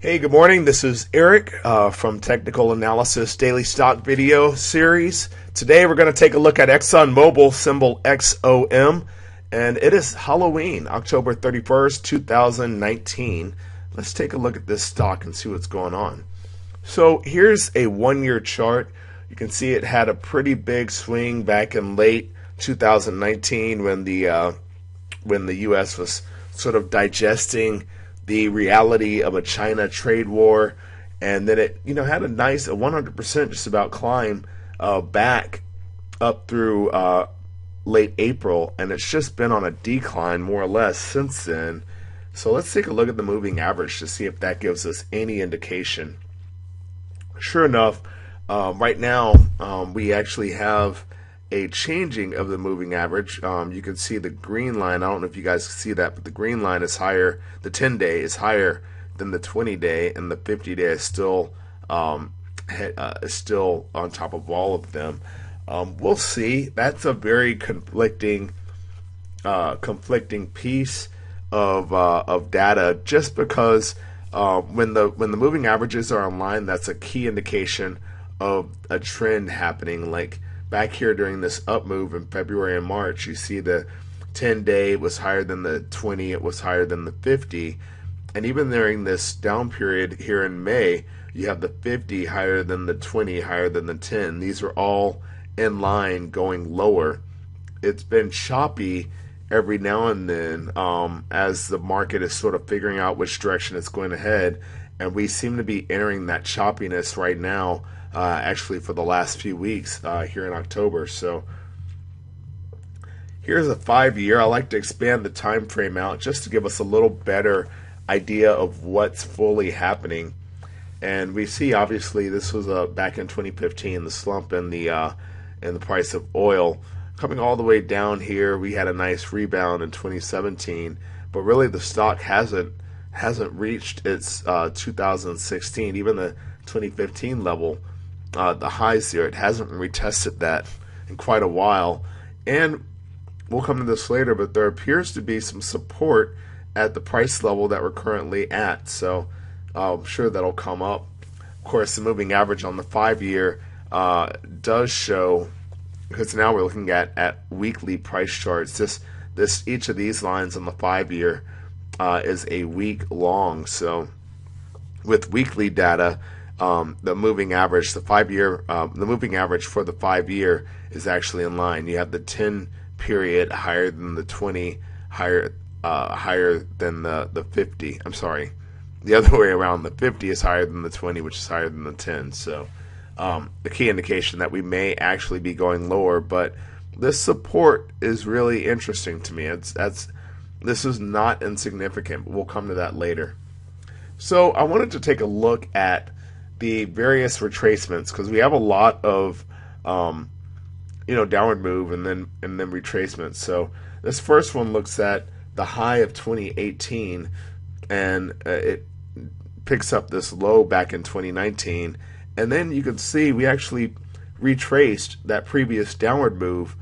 Hey, good morning. This is Eric from Technical Analysis Daily Stock Video Series. Today we're going to take a look at Exxon Mobil, symbol XOM, and it is Halloween, October 31st, 2019. Let's take a look at this stock and see what's going on. So here's a one-year chart. You can see it had a pretty big swing back in late 2019 when the U.S. was sort of digesting the reality of a China trade war, and then it had a nice 100% just about climb back up through late April, and it's just been on a decline more or less since then. So let's take a look at the moving average to see if that gives us any indication. Sure enough, right now we actually have a changing of the moving average. You can see the green line. I don't know if you guys can see that, but the green line is higher. The 10-day is higher than the 20-day, and the 50-day is still on top of all of them. We'll see. That's a very conflicting piece of data, just because when the moving averages are online, that's a key indication of a trend happening. Like back here during this up move in February and March, you see the 10-day was higher than the 20, it was higher than the 50. And even during this down period here in May, you have the 50 higher than the 20, higher than the 10. These are all in line going lower. It's been choppy every now and then as the market is sort of figuring out which direction it's going to head. And we seem to be entering that choppiness right now, actually for the last few weeks here in October. So here's a 5-year. I like to expand the time frame out just to give us a little better idea of what's fully happening. And we see, obviously, this was back in 2015, the slump in the price of oil coming all the way down here. We had a nice rebound in 2017, but really the stock hasn't reached its 2016, even the 2015 level. The highs there, it hasn't retested that in quite a while. And we'll come to this later, but there appears to be some support at the price level that we're currently at. So I'm sure that'll come up. Of course, the moving average on the 5-year does show, because now we're looking at weekly price charts. Each of these lines on the 5-year is a week long. So with weekly data, the moving average, the moving average for the 5-year is actually in line. You have the 10 period higher than the 20, higher than the 50. I'm sorry, the other way around. The 50 is higher than the 20, which is higher than the 10. So the key indication that we may actually be going lower, but this support is really interesting to me. This is not insignificant, but we'll come to that later. So I wanted to take a look at the various retracements, because we have a lot of downward move and then retracements. So this first one looks at the high of 2018, and it picks up this low back in 2019, and then you can see we actually retraced that previous downward move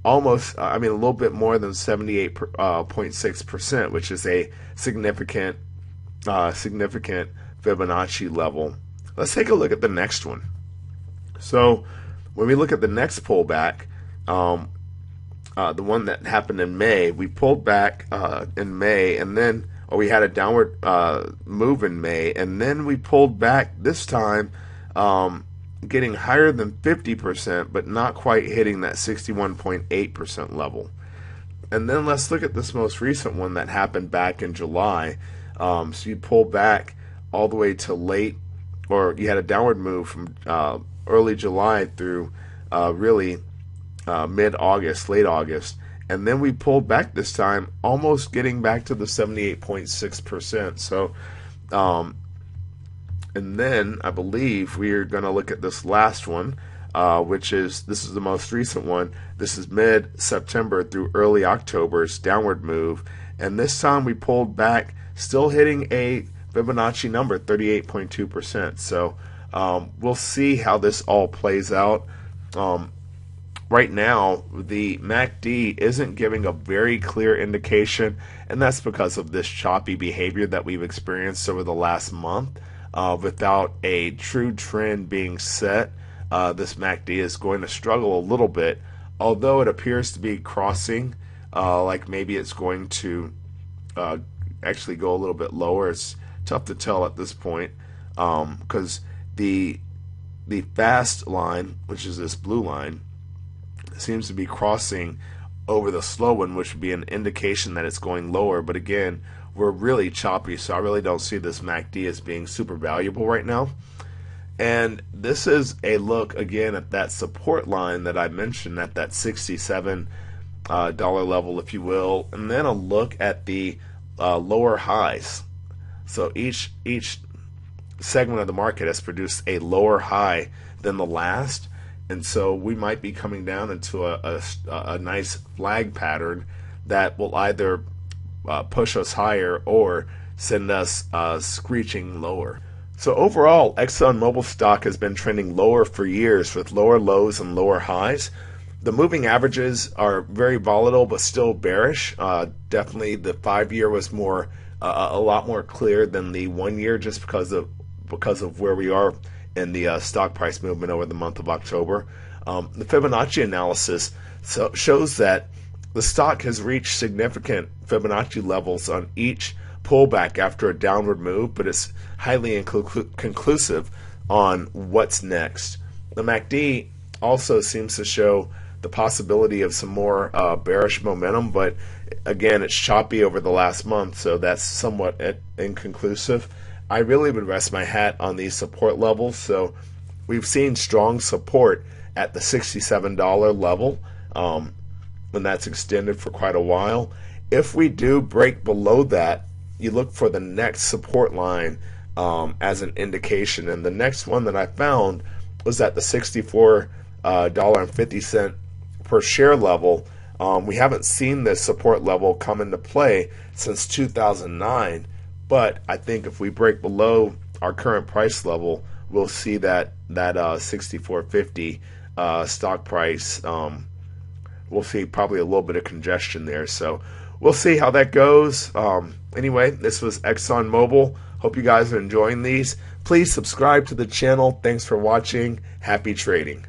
almost, a little bit more than 78.6%, which is a significant Fibonacci level. Let's take a look at the next one. So when we look at the next pullback, the one that happened in May, we pulled back in May, and then we had a downward move in May, and then we pulled back this time, getting higher than 50%, but not quite hitting that 61.8% level. And then let's look at this most recent one that happened back in July. So you pulled back all the way to you had a downward move from early July through really mid-August, late August, and then we pulled back this time, almost getting back to the 78.6%. So, and then I believe we are going to look at this last one, this is the most recent one. This is mid-September through early October's downward move, and this time we pulled back, still hitting a Fibonacci number, 38.2%. So we'll see how this all plays out. right now the MACD isn't giving a very clear indication, and that's because of this choppy behavior that we've experienced over the last month. Without a true trend being set, this MACD is going to struggle a little bit, although it appears to be crossing, like maybe it's going to actually go a little bit lower. It's tough to tell at this point, because the fast line, which is this blue line, seems to be crossing over the slow one, which would be an indication that it's going lower. But again, we're really choppy, so I really don't see this MACD as being super valuable right now. And this is a look again at that support line that I mentioned, at that $67 level, if you will, and then a look at the lower highs. So each segment of the market has produced a lower high than the last, and so we might be coming down into a nice flag pattern that will either push us higher or send us screeching lower. So overall, Exxon Mobil stock has been trending lower for years, with lower lows and lower highs. The moving averages are very volatile but still bearish. Definitely the 5-year was more a lot more clear than the 1 year, just because of where we are in the stock price movement over the month of October. The Fibonacci analysis shows that the stock has reached significant Fibonacci levels on each pullback after a downward move, but it's highly inconclusive on what's next. The MACD also seems to show the possibility of some more bearish momentum, but again, it's choppy over the last month, so that's somewhat inconclusive. I really would rest my hat on these support levels. So we've seen strong support at the $67 level, and that's extended for quite a while. If we do break below that, you look for the next support line as an indication, and the next one that I found was at the $64.50 per share level. We haven't seen this support level come into play since 2009, but I think if we break below our current price level, we'll see that $64.50 stock price. We'll see probably a little bit of congestion there, so we'll see how that goes. Anyway, this was Exxon Mobil. Hope you guys are enjoying these. Please subscribe to the channel. Thanks for watching. Happy trading.